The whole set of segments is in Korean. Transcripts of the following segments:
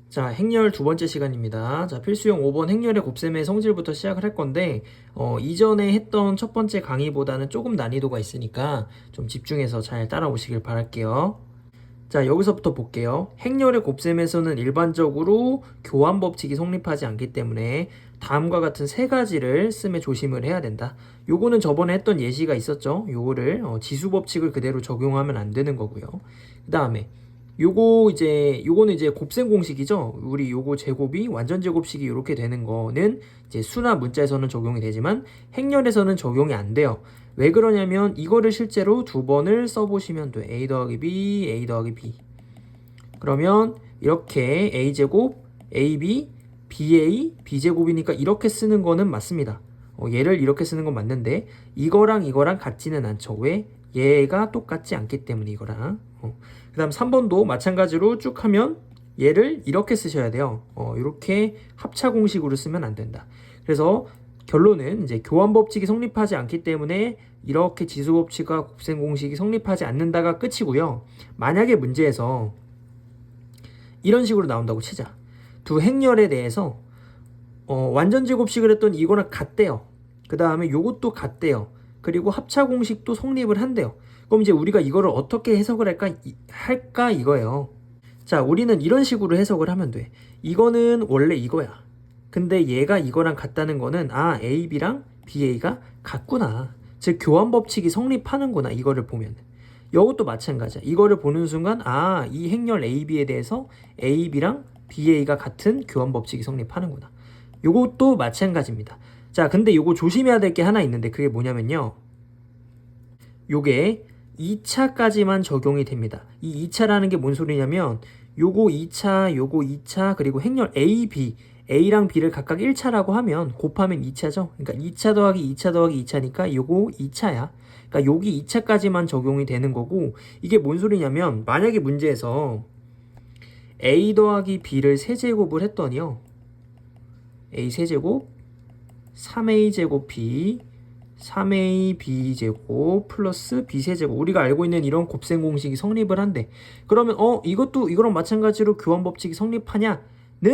자, 행렬 두 번째 시간입니다. 자, 필수형 5번 행렬의 곱셈의 성질부터 시작을 할 건데, 이전에 했던 첫 번째 강의보다는 조금 난이도가 있으니까 좀 집중해서 잘 따라오시길 바랄게요. 자, 여기서부터 볼게요. 행렬의 곱셈에서는 일반적으로 교환 법칙이 성립하지 않기 때문에 다음과 같은 세 가지를 쓰면 조심을 해야 된다. 요거는 저번에 했던 예시가 있었죠. 요거를 지수 법칙을 그대로 적용하면 안 되는 거고요. 그 다음에 요거는 이제 곱셈 공식이죠. 우리 요거 제곱이 완전 제곱식이 이렇게 되는 거는 이제 수나 문자에서는 적용이 되지만 행렬에서는 적용이 안 돼요. 왜 그러냐면 이거를 실제로 두 번을 써보시면 돼. a 더하기 b, a 더하기 b. 그러면 이렇게 a제곱, ab, ba, b제곱이니까 이렇게 쓰는 거는 맞습니다. 얘를 이렇게 쓰는 건 맞는데 이거랑 이거랑 같지는 않죠. 왜? 얘가 똑같지 않기 때문에 이거랑. 그 다음 3번도 마찬가지로 쭉 하면 얘를 이렇게 쓰셔야 돼요. 이렇게 합차 공식으로 쓰면 안 된다. 그래서 결론은 이제 교환 법칙이 성립하지 않기 때문에 이렇게 지수 법칙과 곱셈 공식이 성립하지 않는다가 끝이고요. 만약에 문제에서 이런 식으로 나온다고 치자. 두 행렬에 대해서 완전 제곱식을 했더니 이거랑 같대요. 그 다음에 요것도 같대요. 그리고 합차 공식도 성립을 한대요. 그럼 이제 우리가 이거를 어떻게 해석을 할까 이거예요. 자, 우리는 이런 식으로 해석을 하면 돼. 이거는 원래 이거야. 근데 얘가 이거랑 같다는 거는 A, B랑 BA가 같구나. 즉 교환 법칙이 성립하는구나. 이거를 보면. 이것도 마찬가지야. 이거를 보는 순간 이 행렬 AB에 대해서 A, B랑 BA가 같은 교환 법칙이 성립하는구나. 요것도 마찬가지입니다. 자, 근데 요거 조심해야 될 게 하나 있는데 그게 뭐냐면요. 요게 2차까지만 적용이 됩니다. 이 2차라는 게 뭔 소리냐면 요거 2차, 요거 2차, 그리고 행렬 A, B, A랑 B를 각각 1차라고 하면 곱하면 2차죠. 그러니까 2차 더하기 2차 더하기 2차니까 요거 2차야. 그러니까 여기 2차까지만 적용이 되는 거고 이게 뭔 소리냐면 만약에 문제에서 A 더하기 B를 세제곱을 했더니요. A 세제곱 3A제곱 B 3AB제곱 플러스 B세제곱 우리가 알고 있는 이런 곱셈 공식이 성립을 한대. 그러면 이것도 이거랑 마찬가지로 교환 법칙이 성립하냐는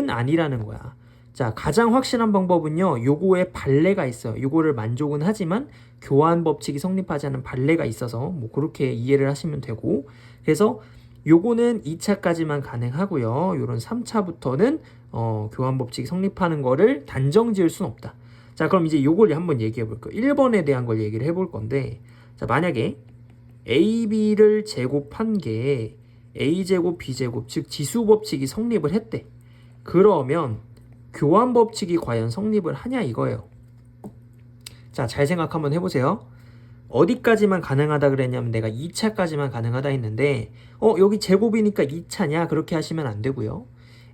아니라는 거야. 자, 가장 확실한 방법은요. 요거에 발레가 있어요. 요거를 만족은 하지만 교환 법칙이 성립하지 않은 발레가 있어서 뭐 그렇게 이해를 하시면 되고 그래서 요거는 2차까지만 가능하고요. 요런 3차부터는 교환 법칙이 성립하는 거를 단정 지을 수는 없다. 자, 그럼 이제 요걸 한번 얘기해 볼게요. 1번에 대한 걸 얘기를 해볼 건데, 자, 만약에 AB를 제곱한 게 A제곱, B제곱, 즉 지수 법칙이 성립을 했대. 그러면 교환 법칙이 과연 성립을 하냐 이거예요. 자, 잘 생각 한번 해보세요. 어디까지만 가능하다 그랬냐면 내가 2차까지만 가능하다 했는데, 여기 제곱이니까 2차냐? 그렇게 하시면 안 되고요.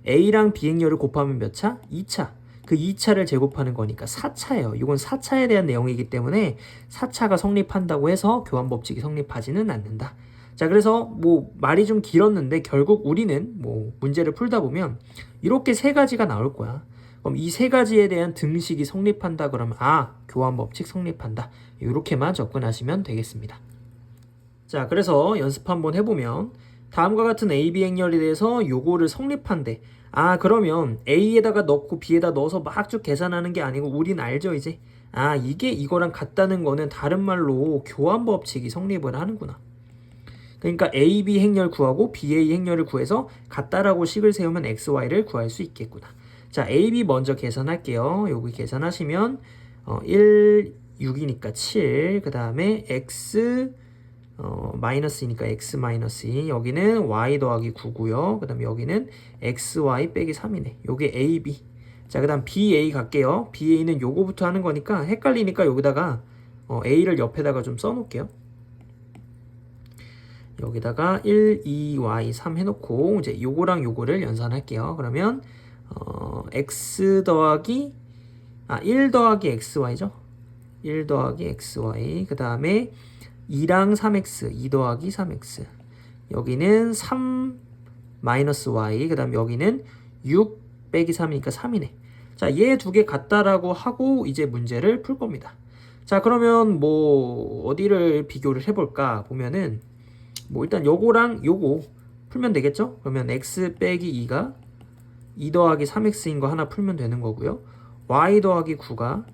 A랑 B 행렬을 곱하면 몇 차? 2차. 그 2차를 제곱하는 거니까 4차예요. 이건 4차에 대한 내용이기 때문에 4차가 성립한다고 해서 교환 법칙이 성립하지는 않는다. 자, 그래서 뭐 말이 좀 길었는데 결국 우리는 뭐 문제를 풀다 보면 이렇게 세 가지가 나올 거야. 그럼 이 세 가지에 대한 등식이 성립한다 그러면 교환 법칙 성립한다. 이렇게만 접근하시면 되겠습니다. 자, 그래서 연습 한번 해보면 다음과 같은 A, B 행렬에 대해서 요거를 성립한대. 그러면 A에다가 넣고 B에다 넣어서 막 쭉 계산하는 게 아니고 우린 알죠 이제. 이게 이거랑 같다는 거는 다른 말로 교환 법칙이 성립을 하는구나. 그러니까 A, B 행렬 구하고 B, A 행렬을 구해서 같다라고 식을 세우면 X, Y를 구할 수 있겠구나. 자, A, B 먼저 계산할게요. 여기 계산하시면 1, 6이니까 7, 그 다음에 X 마이너스니까 x 마이너스 2 여기는 y 더하기 9고요. 그 다음에 여기는 xy 빼기 3이네. 요게 ab. 자, 그 다음 ba 갈게요. ba는 요거부터 하는 거니까 헷갈리니까 여기다가 a를 옆에다가 좀 써놓을게요. 여기다가 1, 2, y, 3 해놓고 이제 요거랑 요거를 연산할게요. 그러면 x 더하기 1 더하기 xy죠. 1 더하기 xy 그 다음에 2랑 3x 2 더하기 3x 여기는 3 마이너스 y 그 다음 여기는 6 빼기 3이니까 3이네. 자, 얘 두 개 같다라고 하고 이제 문제를 풀 겁니다. 자, 그러면 뭐 어디를 비교를 해볼까 보면은 뭐 일단 요거랑 요거 풀면 되겠죠? 그러면 x 빼기 2가 2 더하기 3x인 거 하나 풀면 되는 거고요. y 더하기 9가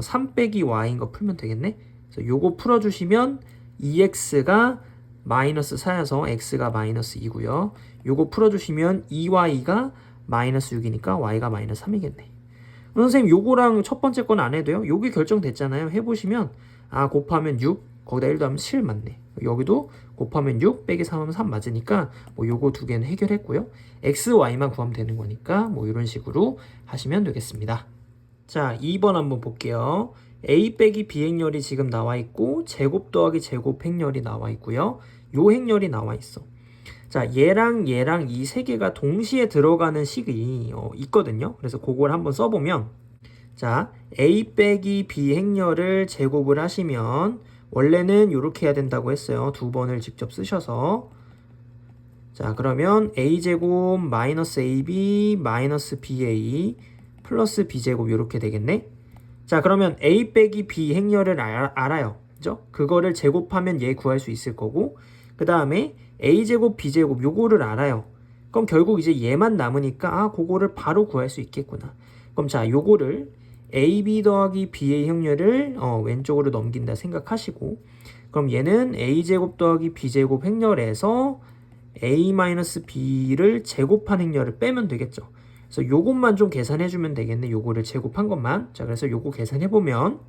3 빼기 y인 거 풀면 되겠네. 그래서 요거 풀어주시면 2x가 마이너스 4여서 x가 마이너스 2고요. 요거 풀어주시면 2y가 마이너스 6이니까 y가 마이너스 3이겠네. 선생님 요거랑 첫 번째 건 안 해도요. 요게 결정됐잖아요. 해보시면 곱하면 6 거기다 1 더하면 7 맞네. 여기도 곱하면 6 빼기 3 하면 3 맞으니까 뭐 요거 두 개는 해결했고요. x, y만 구하면 되는 거니까 뭐 이런 식으로 하시면 되겠습니다. 자, 2번 한번 볼게요. a 빼기 b 행렬이 지금 나와 있고 제곱 더하기 제곱 행렬이 나와 있고요. 요 행렬이 나와 있어. 자, 얘랑 이 세 개가 동시에 들어가는 식이 있거든요. 그래서 그걸 한번 써보면, 자, a 빼기 b 행렬을 제곱을 하시면 원래는 이렇게 해야 된다고 했어요. 두 번을 직접 쓰셔서. 자, 그러면 a제곱 마이너스 ab 마이너스 ba 플러스 b제곱 이렇게 되겠네. 자, 그러면 a 빼기 b 행렬을 알아요. 그죠? 그거를 제곱하면 얘 구할 수 있을 거고, 그 다음에 a제곱 b제곱 요거를 알아요. 그럼 결국 이제 얘만 남으니까 그거를 바로 구할 수 있겠구나. 그럼 자, 요거를 ab 더하기 ba 행렬을 왼쪽으로 넘긴다 생각하시고, 그럼 얘는 a제곱 더하기 b제곱 행렬에서 a-b를 제곱한 행렬을 빼면 되겠죠. 그래서 요것만 좀 계산해주면 되겠네. 요거를 제곱한 것만. 자, 그래서 요거 계산해보면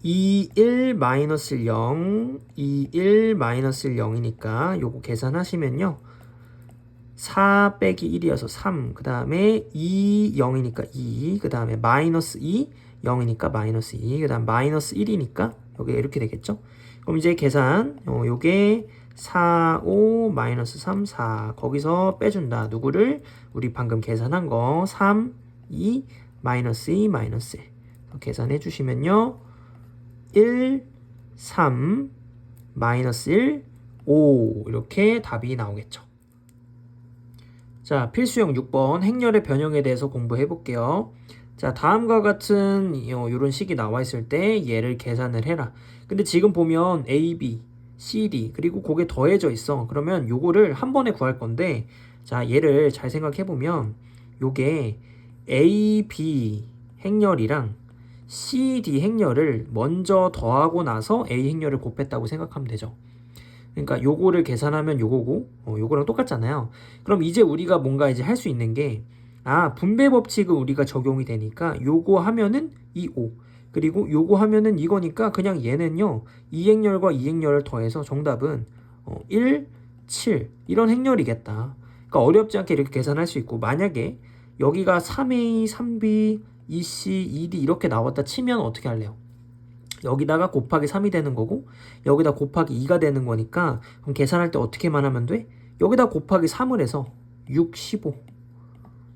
2, 1, 마이너스 0, 2, 1, 마이너스 0이니까 요거 계산하시면요. 4 빼기 1이어서 3, 그 다음에 2, 0이니까 2, 그 다음에 마이너스 2, 0이니까 마이너스 2, 그 다음 마이너스 1이니까 여기 이렇게 되겠죠. 그럼 이제 계산, 요게 4, 5, 마이너스 3, 4 거기서 빼준다. 누구를? 우리 방금 계산한 거 3, 2, 마이너스 2, 마이너스 1 계산해 주시면요. 1, 3, 마이너스 1, 5 이렇게 답이 나오겠죠. 자, 필수형 6번 행렬의 변형에 대해서 공부해 볼게요. 자, 다음과 같은 이런 식이 나와 있을 때 얘를 계산을 해라. 근데 지금 보면 A, B, C, D 그리고 그게 더해져 있어. 그러면 요거를 한 번에 구할 건데, 자, 얘를 잘 생각해 보면 요게 A, B 행렬이랑 C, D 행렬을 먼저 더하고 나서 A 행렬을 곱했다고 생각하면 되죠. 그러니까 요거를 계산하면 요거고 요거랑 똑같잖아요. 그럼 이제 우리가 뭔가 이제 할 수 있는 게 분배 법칙은 우리가 적용이 되니까 요거 하면은 이 5 그리고 요거 하면은 이거니까 그냥 얘는요 이 행렬과 이 행렬을 더해서 정답은 1, 7 이런 행렬이겠다. 그러니까 어렵지 않게 이렇게 계산할 수 있고, 만약에 여기가 3A, 3B, 2C, 2D 이렇게 나왔다 치면 어떻게 할래요? 여기다가 곱하기 3이 되는 거고 여기다 곱하기 2가 되는 거니까, 그럼 계산할 때 어떻게만 하면 돼? 여기다 곱하기 3을 해서 6, 15.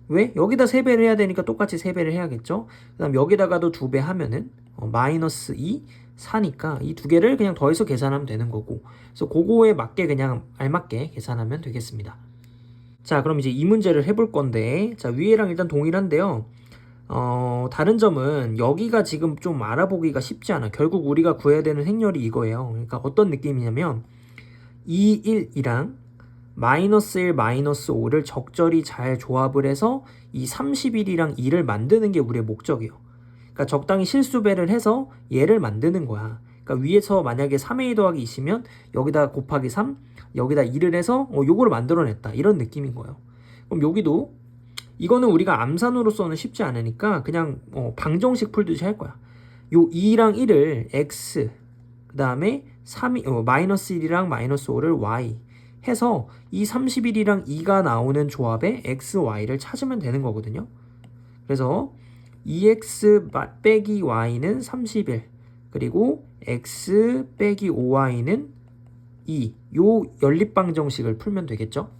왜? 여기다 3배를 해야 되니까 똑같이 3배를 해야겠죠? 그 다음 여기다가도 2배 하면은 마이너스 2, 4니까 이 두 개를 그냥 더해서 계산하면 되는 거고, 그래서 그거에 맞게 그냥 알맞게 계산하면 되겠습니다. 자, 그럼 이제 이 문제를 해볼 건데, 자, 위에랑 일단 동일한데요. 다른 점은 여기가 지금 좀 알아보기가 쉽지 않아. 결국 우리가 구해야 되는 행렬이 이거예요. 그러니까 어떤 느낌이냐면 2, 1이랑 마이너스 1, 마이너스 5를 적절히 잘 조합을 해서 이 31이랑 2를 만드는 게 우리의 목적이에요. 그러니까 적당히 실수배를 해서 얘를 만드는 거야. 그러니까 위에서 만약에 3a 더하기 2시면 여기다 곱하기 3, 여기다 2를 해서 요거를 만들어냈다. 이런 느낌인 거예요. 그럼 여기도 이거는 우리가 암산으로서는 쉽지 않으니까 그냥 방정식 풀듯이 할 거야. 요 2랑 1을 x, 그 다음에 마이너스 1이랑 마이너스 5를 y 해서 이 31이랑 2가 나오는 조합의 x, y를 찾으면 되는 거거든요. 그래서 2x 빼기 y는 31, 그리고 x 빼기 5y는 2. 요 연립방정식을 풀면 되겠죠.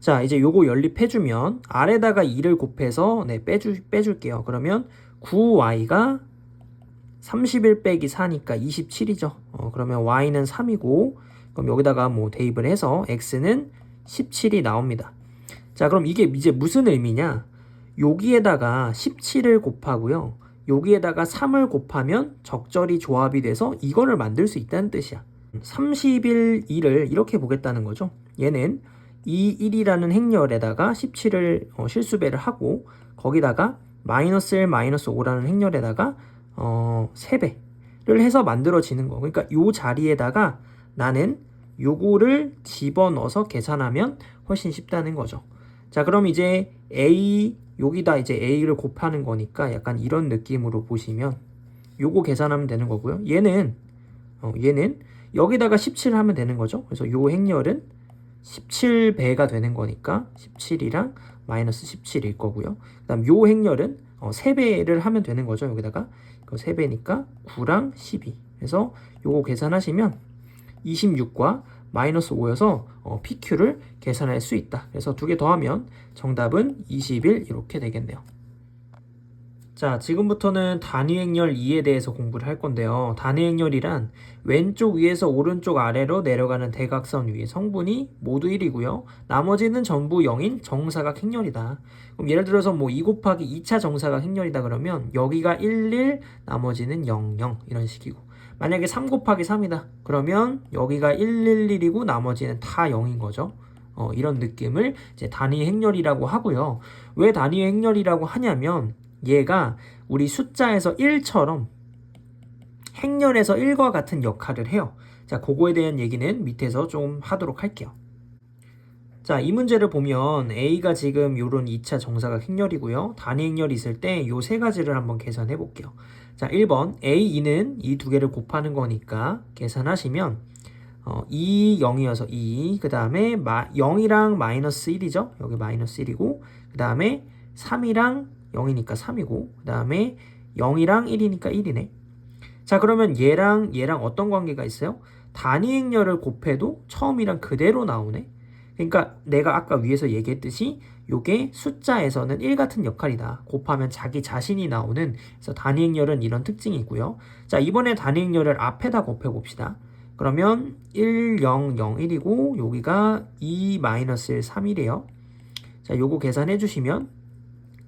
자, 이제 요거 연립해주면 아래다가 2를 곱해서 빼줄게요. 그러면 9y가 31 빼기 4니까 27이죠. 그러면 y는 3이고, 그럼 여기다가 뭐 대입을 해서 x는 17이 나옵니다. 자, 그럼 이게 이제 무슨 의미냐? 여기에다가 17을 곱하고요. 여기에다가 3을 곱하면 적절히 조합이 돼서 이거를 만들 수 있다는 뜻이야. 31, 2를 이렇게 보겠다는 거죠. 얘는 이 1이라는 행렬에다가 17을 실수배를 하고 거기다가 마이너스 1, 마이너스 5라는 행렬에다가 3배를 해서 만들어지는 거. 그러니까 요 자리에다가 나는 요거를 집어넣어서 계산하면 훨씬 쉽다는 거죠. 자, 그럼 이제 A 여기다 이제 A를 곱하는 거니까 약간 이런 느낌으로 보시면 요거 계산하면 되는 거고요. 얘는 여기다가 17 하면 되는 거죠. 그래서 요 행렬은 17배가 되는 거니까 17이랑 마이너스 17일 거고요. 그 다음 요 행렬은 3배를 하면 되는 거죠. 여기다가 3배니까 9랑 12. 그래서 요거 계산하시면 26과 마이너스 5여서 PQ를 계산할 수 있다. 그래서 두 개 더하면 정답은 21 이렇게 되겠네요. 자, 지금부터는 단위행렬 2에 대해서 공부를 할 건데요. 단위행렬이란 왼쪽 위에서 오른쪽 아래로 내려가는 대각선 위의 성분이 모두 1이고요. 나머지는 전부 0인 정사각 행렬이다. 그럼 예를 들어서 뭐 2 곱하기 2차 정사각 행렬이다 그러면 여기가 1, 1, 나머지는 0, 0 이런 식이고 만약에 3 곱하기 3이다. 그러면 여기가 1, 1, 1이고 나머지는 다 0인 거죠. 이런 느낌을 이제 단위행렬이라고 하고요. 왜 단위행렬이라고 하냐면 얘가 우리 숫자에서 1처럼 행렬에서 1과 같은 역할을 해요. 자, 그거에 대한 얘기는 밑에서 좀 하도록 할게요. 자, 이 문제를 보면 A가 지금 요런 2차 정사각 행렬이고요. 단위 행렬이 있을 때 요 세 가지를 한번 계산해 볼게요. 자, 1번 A, 2는 이 두 개를 곱하는 거니까 계산하시면 2, 0이어서 2, 그 다음에 0이랑 마이너스 1이죠. 여기 마이너스 1이고 그 다음에 3이랑 0이니까 3이고 그 다음에 0이랑 1이니까 1이네. 자, 그러면 얘랑 어떤 관계가 있어요? 단위 행렬을 곱해도 처음이랑 그대로 나오네. 그러니까 내가 아까 위에서 얘기했듯이 요게 숫자에서는 1 같은 역할이다. 곱하면 자기 자신이 나오는. 그래서 단위 행렬은 이런 특징이 있고요. 자, 이번에 단위 행렬을 앞에다 곱해봅시다. 그러면 1, 0, 0, 1이고 여기가 2, 마이너스 1, 3, 1이에요. 자, 요거 계산해 주시면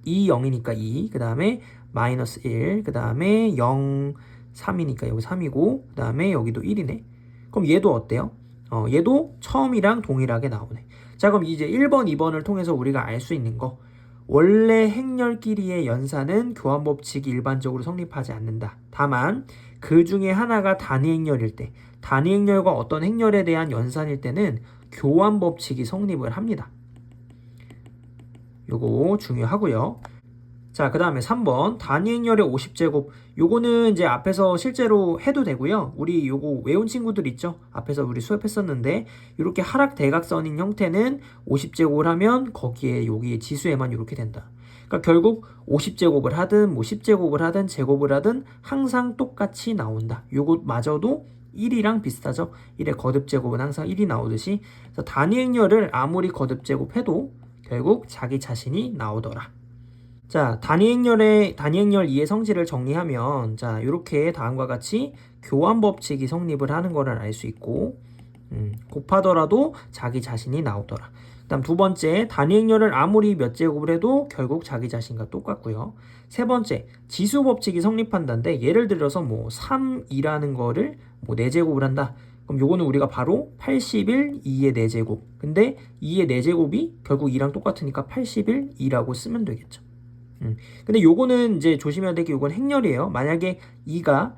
2, 0이니까 2, 그 다음에 마이너스 1, 그 다음에 0, 3이니까 여기 3이고 그 다음에 여기도 1이네. 그럼 얘도 어때요? 얘도 처음이랑 동일하게 나오네. 자, 그럼 이제 1번, 2번을 통해서 우리가 알 수 있는 거 원래 행렬끼리의 연산은 교환법칙이 일반적으로 성립하지 않는다. 다만 그 중에 하나가 단위 행렬일 때 단위 행렬과 어떤 행렬에 대한 연산일 때는 교환법칙이 성립을 합니다. 요거 중요하고요. 자, 그 다음에 3번 단위 행렬의 50제곱 요거는 이제 앞에서 실제로 해도 되고요. 우리 요거 외운 친구들 있죠? 앞에서 우리 수업했었는데 이렇게 하락 대각선인 형태는 50제곱을 하면 거기에 여기에 지수에만 이렇게 된다. 그러니까 결국 50제곱을 하든 뭐 10제곱을 하든 제곱을 하든 항상 똑같이 나온다. 요것마저도 1이랑 비슷하죠. 1의 거듭제곱은 항상 1이 나오듯이 그래서 단위 행렬을 아무리 거듭제곱해도 결국 자기 자신이 나오더라. 자, 단위 행렬 2의 성질을 정리하면 자, 이렇게 다음과 같이 교환 법칙이 성립을 하는 거를 알 수 있고 곱하더라도 자기 자신이 나오더라. 그다음 두 번째, 단위 행렬을 아무리 몇 제곱을 해도 결국 자기 자신과 똑같고요. 세 번째, 지수 법칙이 성립한다는데 예를 들어서 뭐 3이라는 거를 뭐 4제곱을 한다. 그럼 요거는 우리가 바로 81, 2의 4제곱. 근데 2의 4제곱이 결국 2랑 똑같으니까 81, 2라고 쓰면 되겠죠. 근데 요거는 이제 조심해야 될 게 요건 행렬이에요. 만약에 2가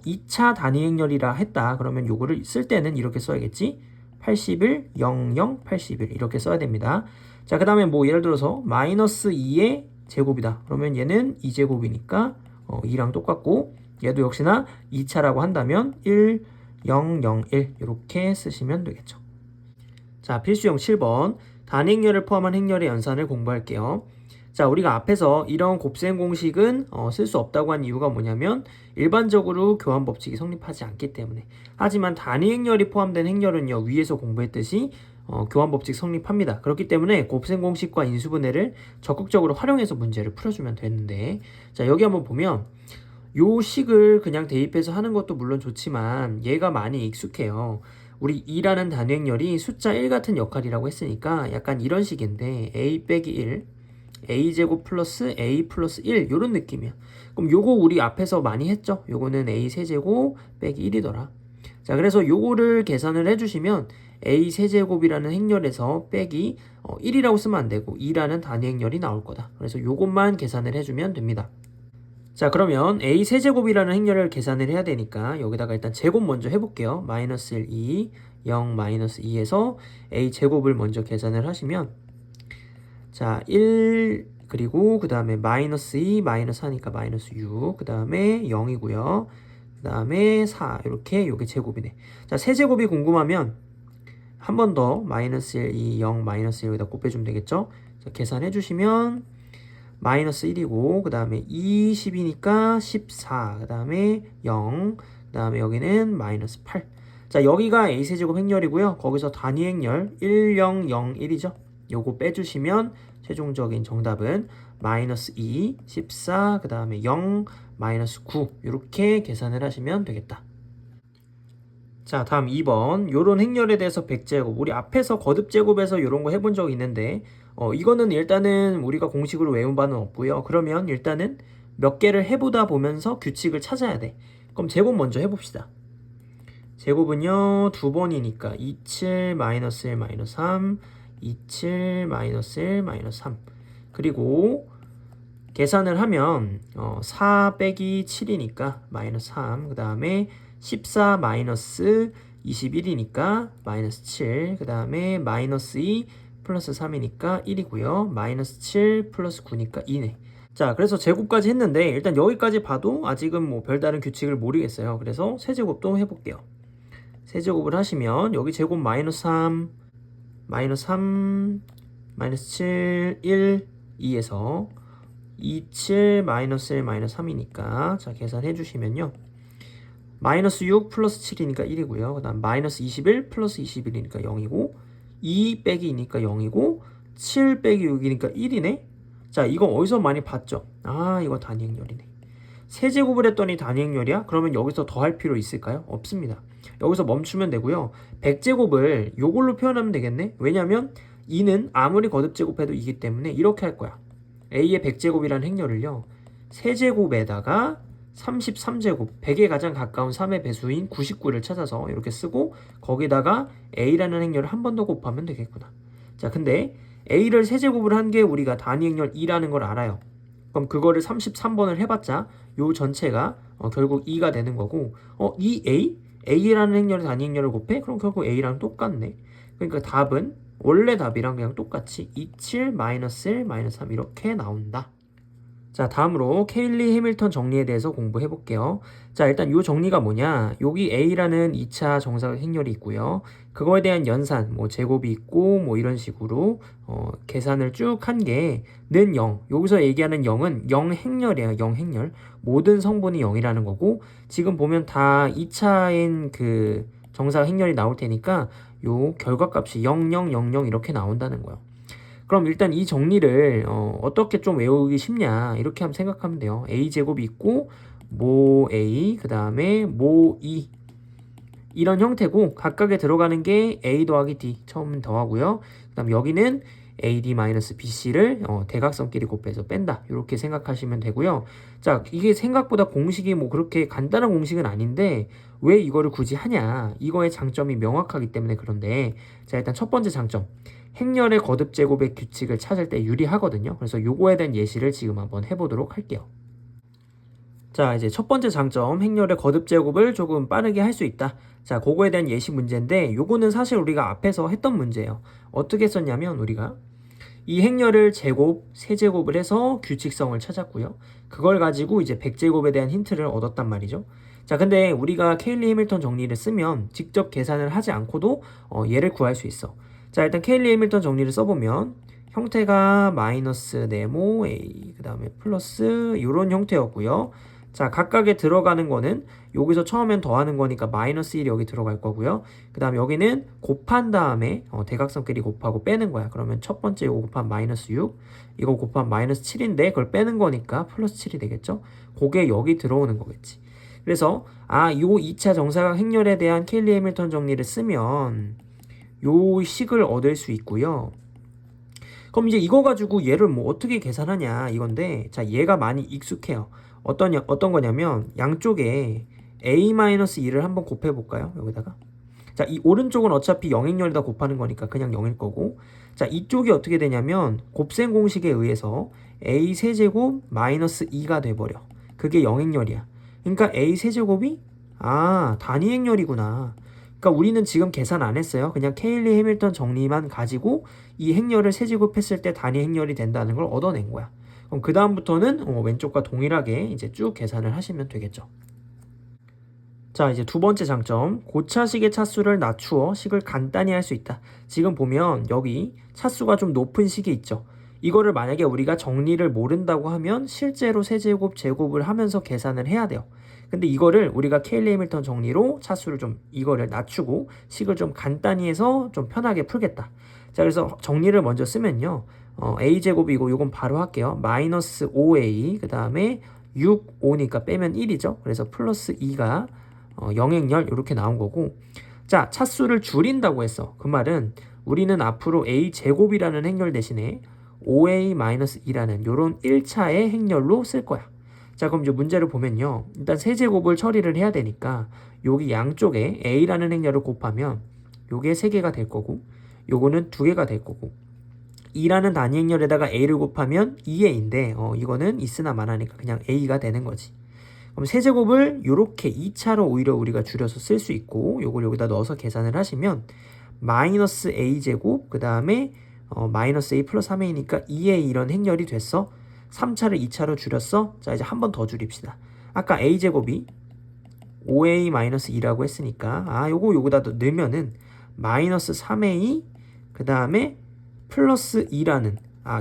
2차 단위 행렬이라 했다. 그러면 요거를 쓸 때는 이렇게 써야겠지. 81, 00, 81 이렇게 써야 됩니다. 자, 그 다음에 뭐 예를 들어서 마이너스 2의 제곱이다. 그러면 얘는 2제곱이니까 2랑 똑같고 얘도 역시나 2차라고 한다면 1, 0, 0, 1 이렇게 쓰시면 되겠죠. 자, 필수형 7번 단위 행렬을 포함한 행렬의 연산을 공부할게요. 자, 우리가 앞에서 이런 곱셈 공식은 쓸 수 없다고 한 이유가 뭐냐면 일반적으로 교환 법칙이 성립하지 않기 때문에. 하지만 단위 행렬이 포함된 행렬은요, 위에서 공부했듯이 교환 법칙 성립합니다. 그렇기 때문에 곱셈 공식과 인수분해를 적극적으로 활용해서 문제를 풀어주면 되는데, 자, 여기 한번 보면 요 식을 그냥 대입해서 하는 것도 물론 좋지만 얘가 많이 익숙해요. 우리 2라는 단위 행렬이 숫자 1 같은 역할이라고 했으니까 약간 이런 식인데 a 빼기 1 a제곱 플러스 a 플러스 1 요런 느낌이야. 그럼 요거 우리 앞에서 많이 했죠? 요거는 a 세제곱 빼기 1이더라. 자, 그래서 요거를 계산을 해주시면 a 세제곱이라는 행렬에서 빼기 1이라고 쓰면 안 되고 2라는 단위 행렬이 나올 거다. 그래서 요것만 계산을 해주면 됩니다. 자, 그러면 a 세제곱이라는 행렬을 계산을 해야 되니까 여기다가 일단 제곱 먼저 해볼게요. 마이너스 1, 2, 0, 마이너스 2에서 a 제곱을 먼저 계산을 하시면 자, 1 그리고 그 다음에 마이너스 2, 마이너스 4니까 마이너스 6, 그 다음에 0이고요. 그 다음에 4 이렇게 요게 제곱이네. 자, 세제곱이 궁금하면 한 번 더 마이너스 1, 2, 0, 마이너스 1 여기다 곱해주면 되겠죠. 자, 계산해 주시면 마이너스 1이고 그 다음에 20이니까 14, 그 다음에 0, 그 다음에 여기는 마이너스 8. 자, 여기가 a세제곱 행렬이고요. 거기서 단위 행렬 1, 0, 0, 1이죠. 요거 빼주시면 최종적인 정답은 마이너스 2, 14, 그 다음에 0, 마이너스 9 이렇게 계산을 하시면 되겠다. 자, 다음 2번. 요런 행렬에 대해서 100제곱. 우리 앞에서 거듭제곱에서 요런 거 해본 적 있는데 이거는 일단은 우리가 공식으로 외운 바는 없고요. 그러면 일단은 몇 개를 해보다 보면서 규칙을 찾아야 돼. 그럼 제곱 먼저 해봅시다. 제곱은요 2번이니까 27 마이너스 1 마이너스 3, 27 마이너스 1 마이너스 3. 그리고 계산을 하면 4 빼기 7이니까 마이너스 3. 그 다음에 14 마이너스 21이니까 마이너스 7. 그 다음에 마이너스 2 플러스 3이니까 1이고요. 마이너스 7 플러스 9니까 2네. 자, 그래서 제곱까지 했는데 일단 여기까지 봐도 아직은 뭐 별다른 규칙을 모르겠어요. 그래서 세제곱도 해볼게요. 세제곱을 하시면 여기 제곱 마이너스 3, 마이너스 3, 마이너스 7, 1, 2에서 27 마이너스 1 마이너스 3이니까 자, 계산해 주시면요. 마이너스 6 플러스 7이니까 1이고요. 그 다음 마이너스 21 플러스 21이니까 0이고 2 빼기 2니까 0이고 7 빼기 6이니까 1이네. 자, 이거 어디서 많이 봤죠? 아, 이거 단위 행렬이네. 세제곱을 했더니 단위 행렬이야? 그러면 여기서 더 할 필요 있을까요? 없습니다. 여기서 멈추면 되고요. 100제곱을 요걸로 표현하면 되겠네. 왜냐면 2는 아무리 거듭제곱해도 2기 때문에 이렇게 할 거야. a의 100제곱이라는 행렬을요. 세제곱에다가 33제곱, 100에 가장 가까운 3의 배수인 99를 찾아서 이렇게 쓰고 거기다가 a라는 행렬을 한 번 더 곱하면 되겠구나. 자, 근데 a를 세제곱을 한 게 우리가 단위 행렬 2라는 걸 알아요. 그럼 그거를 33번을 해봤자 요 전체가 결국 2가 되는 거고 이 a라는 행렬의 단위 행렬을 곱해? 그럼 결국 a랑 똑같네. 그러니까 답은 원래 답이랑 그냥 똑같이 27 마이너스 1 마이너스 3 이렇게 나온다. 자, 다음으로 케일리 해밀턴 정리에 대해서 공부해 볼게요. 자, 일단 요 정리가 뭐냐? 여기 a라는 2차 정사각 행렬이 있고요. 그거에 대한 연산, 뭐 제곱이 있고 뭐 이런 식으로 계산을 쭉 한 게 는 0. 여기서 얘기하는 0은 0 행렬이에요. 0 행렬. 모든 성분이 0이라는 거고 지금 보면 다 2차인 그 정사각 행렬이 나올 테니까 요 결과값이 0, 0, 0, 0 이렇게 나온다는 거예요. 그럼 일단 이 정리를 어떻게 좀 외우기 쉽냐 이렇게 한번 생각하면 돼요. a제곱이 있고 모 a 그 다음에 모 2 이런 형태고 각각에 들어가는 게 a 더하기 d 처음 더하고요. 그 다음 여기는 ad-bc를 대각선끼리 곱해서 뺀다 이렇게 생각하시면 되고요. 자, 이게 생각보다 공식이 뭐 그렇게 간단한 공식은 아닌데 왜 이거를 굳이 하냐, 이거의 장점이 명확하기 때문에 그런데 자, 일단 첫 번째 장점, 행렬의 거듭제곱의 규칙을 찾을 때 유리하거든요. 그래서 요거에 대한 예시를 지금 한번 해보도록 할게요. 자, 이제 첫 번째 장점, 행렬의 거듭제곱을 조금 빠르게 할 수 있다. 자, 그거에 대한 예시 문제인데 요거는 사실 우리가 앞에서 했던 문제예요. 어떻게 했었냐면 우리가 이 행렬을 제곱, 세제곱을 해서 규칙성을 찾았고요. 그걸 가지고 이제 100제곱에 대한 힌트를 얻었단 말이죠. 자, 근데 우리가 케일리 해밀턴 정리를 쓰면 직접 계산을 하지 않고도 얘를 구할 수 있어. 자, 일단 케일리 해밀턴 정리를 써보면 형태가 마이너스 네모 a 그 다음에 플러스 이런 형태였고요. 자, 각각에 들어가는 거는 여기서 처음엔 더하는 거니까 마이너스 1이 여기 들어갈 거고요. 그 다음 여기는 곱한 다음에 대각선끼리 곱하고 빼는 거야. 그러면 첫 번째 이거 곱한 마이너스 6 이거 곱한 마이너스 7인데 그걸 빼는 거니까 플러스 7이 되겠죠. 그게 여기 들어오는 거겠지. 그래서 요 2차 정사각 행렬에 대한 케일리 해밀턴 정리를 쓰면 요 식을 얻을 수 있고요. 그럼 이제 이거 가지고 얘를 뭐 어떻게 계산하냐 이건데, 자, 얘가 많이 익숙해요. 어떤 거냐면 양쪽에 a-2를 한번 곱해 볼까요? 여기다가 자, 이 오른쪽은 어차피 영행렬에다 곱하는 거니까 그냥 0일 거고, 자, 이쪽이 어떻게 되냐면 곱셈 공식에 의해서 a 세제곱 마이너스 2가 돼버려. 그게 영행렬이야. 그러니까 a 세제곱이 단위 행렬이구나. 그러니까 우리는 지금 계산 안 했어요. 그냥 케일리 해밀턴 정리만 가지고 이 행렬을 세제곱했을 때 단위 행렬이 된다는 걸 얻어낸 거야. 그럼 그 다음부터는 왼쪽과 동일하게 이제 쭉 계산을 하시면 되겠죠. 자, 이제 두 번째 장점. 고차식의 차수를 낮추어 식을 간단히 할 수 있다. 지금 보면 여기 차수가 좀 높은 식이 있죠. 이거를 만약에 우리가 정리를 모른다고 하면 실제로 세제곱, 제곱을 하면서 계산을 해야 돼요. 근데 이거를 우리가 케일리 해밀턴 정리로 차수를 좀 이거를 낮추고 식을 좀 간단히 해서 좀 편하게 풀겠다. 자, 그래서 정리를 먼저 쓰면요. a제곱이고 이건 바로 할게요. 마이너스 5a 그 다음에 6, 5니까 빼면 1이죠. 그래서 플러스 2가 영행렬 이렇게 나온 거고, 자, 차수를 줄인다고 했어. 그 말은 우리는 앞으로 a제곱이라는 행렬 대신에 5a-2라는 요런 1차의 행렬로 쓸 거야. 자, 그럼 이제 문제를 보면요. 일단 세제곱을 처리를 해야 되니까 여기 양쪽에 a라는 행렬을 곱하면 요게 3개가 될 거고 요거는 2개가 될 거고 2라는 단위 행렬에다가 a를 곱하면 2a인데 이거는 있으나 마나니까 그냥 a가 되는 거지. 그럼 세제곱을 이렇게 2차로 오히려 우리가 줄여서 쓸 수 있고 요걸 여기다 넣어서 계산을 하시면 마이너스 a제곱 그 다음에 마이너스 a 플러스 3a니까 2a 이런 행렬이 됐어. 3차를 2차로 줄였어. 자, 이제 한 번 더 줄입시다. 아까 a제곱이 5a-2라고 했으니까 요거 여기다 넣으면은 마이너스 3a 그 다음에 플러스 2라는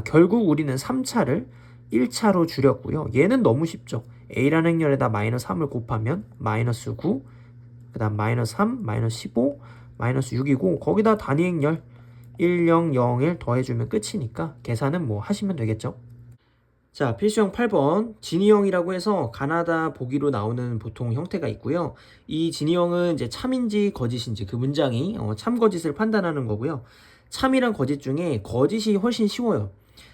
결국 우리는 3차를 1차로 줄였고요. 얘는 너무 쉽죠. a라는 행렬에다 마이너스 3을 곱하면 마이너스 9, 그 다음 마이너스 3, 마이너스 15, 마이너스 6이고 거기다 단위 행렬 1, 0, 0, 1 더해주면 끝이니까 계산은 뭐 하시면 되겠죠. 자, 필수형 8번 진이형이라고 해서 가나다 보기로 나오는 보통 형태가 있고요. 이 진이형은 이제 참인지 거짓인지 그 문장이 참거짓을 판단하는 거고요. 참이랑 거짓 중에 거짓이 훨씬 쉬워요.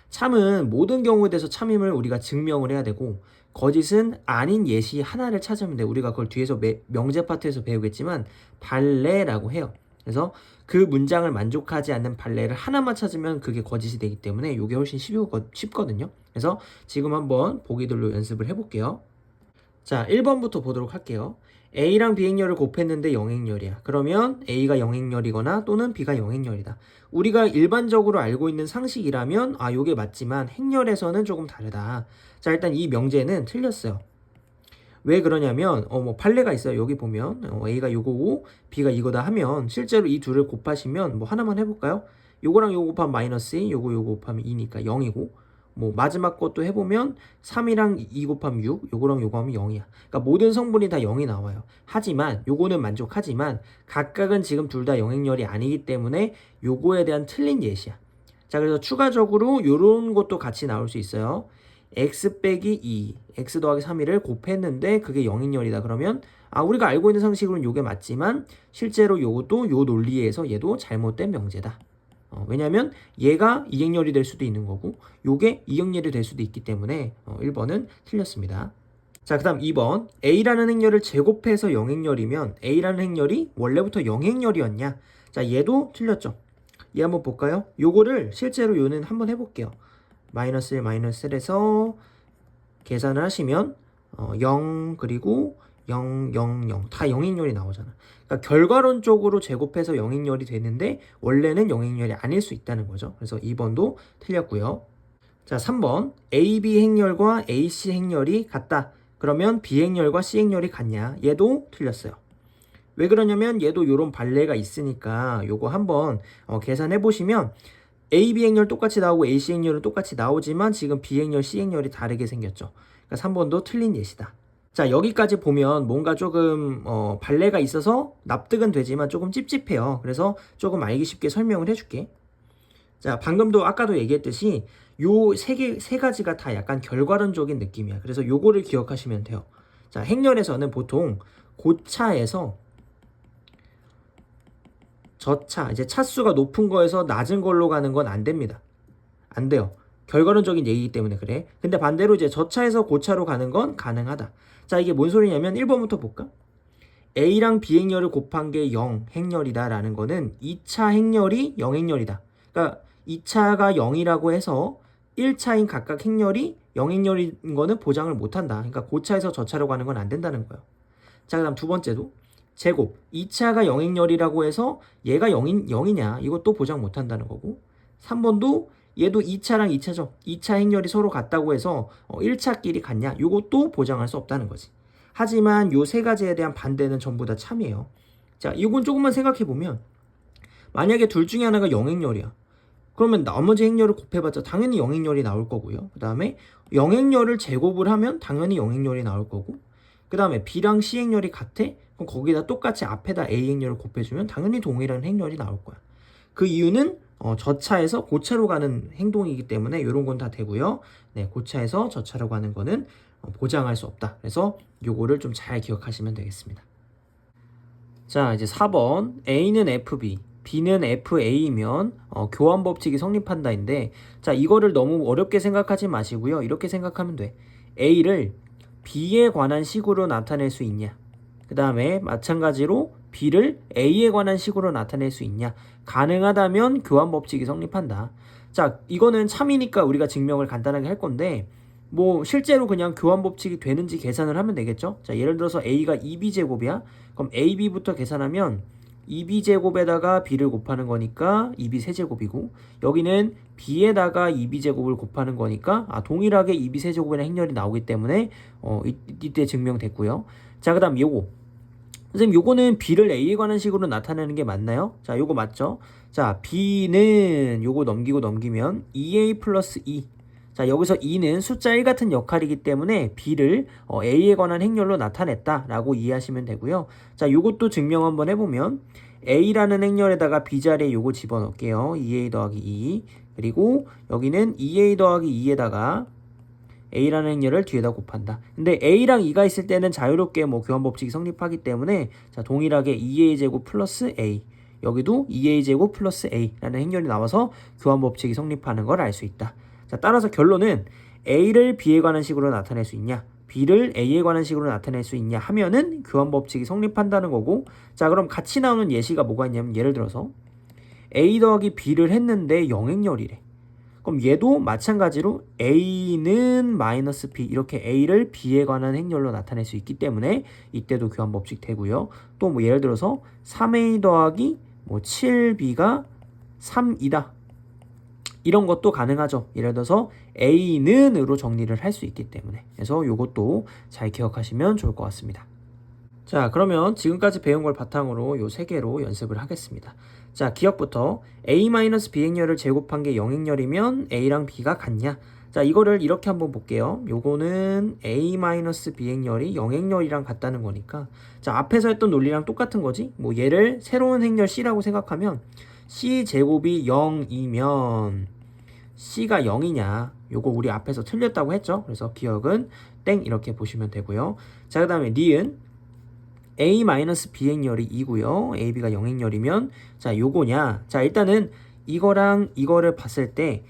참은 모든 경우에 대해서 참임을 우리가 증명을 해야 되고 거짓은 아닌 예시 하나를 찾으면 돼. 우리가 그걸 뒤에서 명제 파트에서 배우겠지만 발레라고 해요. 그래서 그 문장을 만족하지 않는 발레를 하나만 찾으면 그게 거짓이 되기 때문에 이게 훨씬 쉽거든요. 그래서 지금 한번 보기들로 연습을 해볼게요. 자, 1번부터 보도록 할게요. A랑 B행렬을 곱했는데 영행렬이야. 그러면 A가 영행렬이거나 또는 B가 영행렬이다. 우리가 일반적으로 알고 있는 상식이라면 요게 맞지만 행렬에서는 조금 다르다. 자, 일단 이 명제는 틀렸어요. 왜 그러냐면 뭐 판례가 있어요. 여기 보면 A가 요거고 B가 이거다 하면 실제로 이 둘을 곱하시면 뭐 하나만 해볼까요? 요거랑 요거 곱하면 마이너스 2, 요거 곱하면 2니까 0이고 뭐 마지막 것도 해보면 3이랑 2 곱하면 6, 요거랑 요거 하면 0이야. 그러니까 모든 성분이 다 0이 나와요. 하지만 요거는 만족하지만 각각은 지금 둘 다 영행렬이 아니기 때문에 요거에 대한 틀린 예시야. 자, 그래서 추가적으로 요런 것도 같이 나올 수 있어요. x 빼기 2, x 더하기 3을 곱했는데 그게 영행렬이다. 그러면 우리가 알고 있는 상식으로는 요게 맞지만 실제로 요것도 요 논리에서 얘도 잘못된 명제다. 왜냐면 얘가 이행렬이 될 수도 있는 거고 요게 이행렬이 될 수도 있기 때문에 1번은 틀렸습니다. 자, 그 다음 2번 A라는 행렬을 제곱해서 영행렬이면 A라는 행렬이 원래부터 영행렬이었냐? 자, 얘도 틀렸죠. 얘 한번 볼까요? 요거를 실제로 요는 한번 해볼게요. 마이너스 1, 마이너스 1에서 계산을 하시면 0 그리고 0, 0, 0 다 영행렬이 나오잖아. 그러니까 결과론적으로 제곱해서 영행렬이 되는데 원래는 영행렬이 아닐 수 있다는 거죠. 그래서 2번도 틀렸고요. 자, 3번 AB 행렬과 AC 행렬이 같다. 그러면 B 행렬과 C 행렬이 같냐? 얘도 틀렸어요. 왜 그러냐면 얘도 요런 발레가 있으니까 요거 한번 계산해 보시면 AB 행렬 똑같이 나오고 AC 행렬은 똑같이 나오지만 지금 B 행렬, C 행렬이 다르게 생겼죠. 그러니까 3번도 틀린 예시다. 자, 여기까지 보면 뭔가 조금 발레가 있어서 납득은 되지만 조금 찝찝해요. 그래서 조금 알기 쉽게 설명을 해줄게. 자, 방금도 아까도 얘기했듯이 요 세 가지가 다 약간 결과론적인 느낌이야. 그래서 요거를 기억하시면 돼요. 자, 행렬에서는 보통 고차에서 저차, 이제 차수가 높은 거에서 낮은 걸로 가는 건 안 됩니다. 안 돼요. 결과론적인 얘기이기 때문에 그래. 근데 반대로 이제 저차에서 고차로 가는 건 가능하다. 자, 이게 뭔 소리냐면 1번부터 볼까? A랑 B 행렬을 곱한 게 0 행렬이다라는 거는 2차 행렬이 0 행렬이다. 그러니까 2차가 0이라고 해서 1차인 각각 행렬이 0 행렬인 거는 보장을 못한다. 그러니까 고차에서 저차로 가는 건 안 된다는 거예요. 자, 그다음 두 번째도 제곱. 2차가 0 행렬이라고 해서 얘가 0이냐 이것도 보장 못한다는 거고. 3번도 얘도 2차랑 2차죠. 2차 행렬이 서로 같다고 해서 1차끼리 같냐 이것도 보장할 수 없다는 거지. 하지만 요 세 가지에 대한 반대는 전부 다 참이에요. 자, 이건 조금만 생각해 보면 만약에 둘 중에 하나가 0행렬이야. 그러면 나머지 행렬을 곱해봤자 당연히 0행렬이 나올 거고요. 그 다음에 0행렬을 제곱을 하면 당연히 0행렬이 나올 거고, 그 다음에 B랑 C 행렬이 같아? 그럼 거기다 똑같이 앞에다 A 행렬을 곱해주면 당연히 동일한 행렬이 나올 거야. 그 이유는 저차에서 고차로 가는 행동이기 때문에 이런 건 다 되고요. 네, 고차에서 저차로 가는 거는 보장할 수 없다. 그래서 요거를 좀 잘 기억하시면 되겠습니다. 자, 이제 4번 A는 FB, B는 FA이면 교환 법칙이 성립한다인데, 자, 이거를 너무 어렵게 생각하지 마시고요. 이렇게 생각하면 돼. A를 B에 관한 식으로 나타낼 수 있냐? 그 다음에 마찬가지로 B를 A에 관한 식으로 나타낼 수 있냐? 가능하다면 교환 법칙이 성립한다. 자, 이거는 참이니까 우리가 증명을 간단하게 할 건데, 뭐 실제로 그냥 교환 법칙이 되는지 계산을 하면 되겠죠. 자, 예를 들어서 A가 2B제곱이야. 그럼 AB부터 계산하면 2B제곱에다가 B를 곱하는 거니까 2B 세제곱이고, 여기는 B에다가 2B제곱을 곱하는 거니까 동일하게 2B 세제곱의 행렬이 나오기 때문에 이때 증명됐고요. 자, 그 다음 요거. 선생님, 요거는 B를 A에 관한 식으로 나타내는 게 맞나요? 자, 요거 맞죠? 자, B는 요거 넘기면 2A 플러스 2. 자, 여기서 2는 숫자 1 같은 역할이기 때문에 B를 A에 관한 행렬로 나타냈다라고 이해하시면 되고요. 자, 요것도 증명 한번 해보면 A라는 행렬에다가 B 자리에 요거 집어넣을게요. 2A 더하기 2. 그리고 여기는 2A 더하기 2에다가 A라는 행렬을 뒤에다 곱한다. 근데 A랑 2가 있을 때는 자유롭게 뭐 교환 법칙이 성립하기 때문에 자, 동일하게 2A 제곱 플러스 A, 여기도 2A 제곱 플러스 A라는 행렬이 나와서 교환 법칙이 성립하는 걸 알 수 있다. 자, 따라서 결론은 A를 B에 관한 식으로 나타낼 수 있냐, B를 A에 관한 식으로 나타낼 수 있냐 하면은 교환 법칙이 성립한다는 거고. 자, 그럼 같이 나오는 예시가 뭐가 있냐면, 예를 들어서 A 더하기 B를 했는데 0행렬이래. 그럼 얘도 마찬가지로 A는 마이너스 B, 이렇게 A를 B에 관한 행렬로 나타낼 수 있기 때문에 이때도 교환 법칙 되고요. 또 뭐 예를 들어서 3A 더하기 뭐 7B가 3이다. 이런 것도 가능하죠. 예를 들어서 A는으로 정리를 할 수 있기 때문에. 그래서 이것도 잘 기억하시면 좋을 것 같습니다. 자, 그러면 지금까지 배운 걸 바탕으로 요 세 개로 연습을 하겠습니다. 자, 기억부터 A-B 행렬을 제곱한 게 0행렬이면 A랑 B가 같냐? 자, 이거를 이렇게 한번 볼게요. 요거는 A-B 행렬이 0행렬이랑 같다는 거니까, 자, 앞에서 했던 논리랑 똑같은 거지. 뭐 얘를 새로운 행렬 C라고 생각하면 C 제곱이 0이면 C가 0이냐? 요거 우리 앞에서 틀렸다고 했죠. 그래서 기억은 땡 이렇게 보시면 되고요. 자, 그 다음에 니은 A-B 행렬이 2고요. AB가 0행렬이면 자, 요거냐? 자, 일단은 이거랑 이거를 봤을 때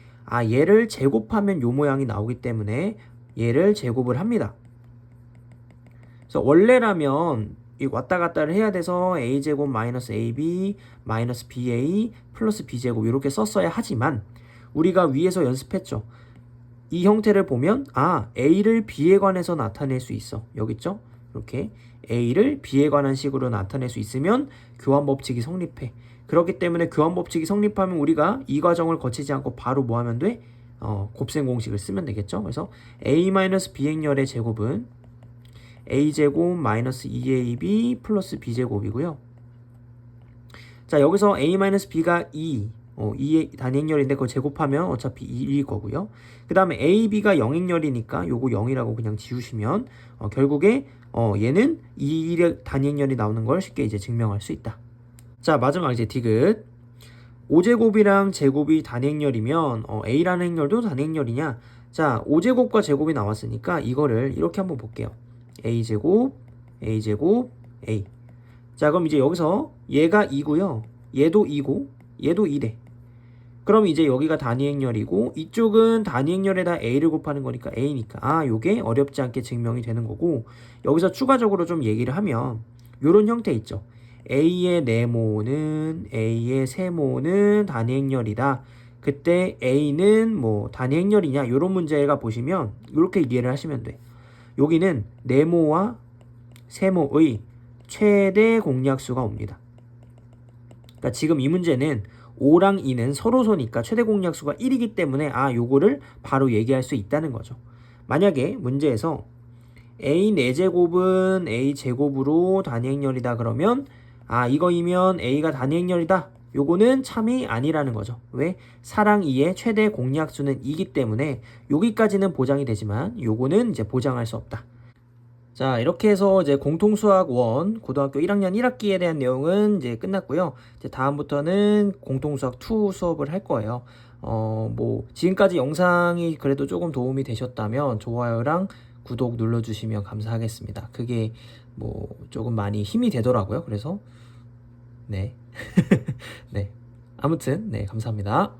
얘를 제곱하면 요 모양이 나오기 때문에 얘를 제곱을 합니다. 그래서 원래라면 이 왔다 갔다를 해야 돼서 A제곱 마이너스 AB 마이너스 BA 플러스 B제곱 이렇게 썼어야 하지만, 우리가 위에서 연습했죠. 이 형태를 보면 A를 B에 관해서 나타낼 수 있어. 여기 있죠? 이렇게 A를 B에 관한 식으로 나타낼 수 있으면 교환 법칙이 성립해. 그렇기 때문에 교환 법칙이 성립하면 우리가 이 과정을 거치지 않고 바로 뭐 하면 돼? 곱셈 공식을 쓰면 되겠죠. 그래서 A-B 행렬의 제곱은 A제곱 마이너스 2AB 플러스 B제곱이고요. 자, 여기서 A-B가 2의 단위행렬인데 그걸 제곱하면 어차피 2일 거고요. 그 다음에 AB가 0행렬이니까 요거 0이라고 그냥 지우시면 결국에 얘는 2의 단위행렬이 나오는 걸 쉽게 이제 증명할 수 있다. 자, 마지막 이제 디귿. 5제곱이랑 제곱이 단위행렬이면 A라는 행렬도 단위행렬이냐? 자, 5제곱과 제곱이 나왔으니까 이거를 이렇게 한번 볼게요. A제곱, A제곱, A. 자, 그럼 이제 여기서 얘가 2고요. 얘도 2고 얘도 2래. 그럼 이제 여기가 단위행렬이고 이쪽은 단위행렬에다 A를 곱하는 거니까 A니까 요게 어렵지 않게 증명이 되는 거고, 여기서 추가적으로 좀 얘기를 하면 요런 형태 있죠. A의 네모는 A의 세모는 단위 행렬이다. 그때 A는 뭐 단위 행렬이냐 요런 문제가 보시면 이렇게 이해를 하시면 돼. 여기는 네모와 세모의 최대 공약수가 옵니다. 그러니까 지금 이 문제는 5랑 2는 서로소니까 최대 공약수가 1이기 때문에 요거를 바로 얘기할 수 있다는 거죠. 만약에 문제에서 A 4제곱은 A 제곱으로 단위 행렬이다 그러면 이거이면 A가 단위 행렬이다. 요거는 참이 아니라는 거죠. 왜? 4랑 2의 최대 공약수는 2기 때문에 여기까지는 보장이 되지만 요거는 이제 보장할 수 없다. 자, 이렇게 해서 이제 공통수학 1 고등학교 1학년 1학기에 대한 내용은 이제 끝났고요. 이제 다음부터는 공통수학 2 수업을 할 거예요. 뭐 지금까지 영상이 그래도 조금 도움이 되셨다면 좋아요랑 구독 눌러주시면 감사하겠습니다. 그게 뭐 조금 많이 힘이 되더라고요. 그래서 네. 네. 아무튼 네, 감사합니다.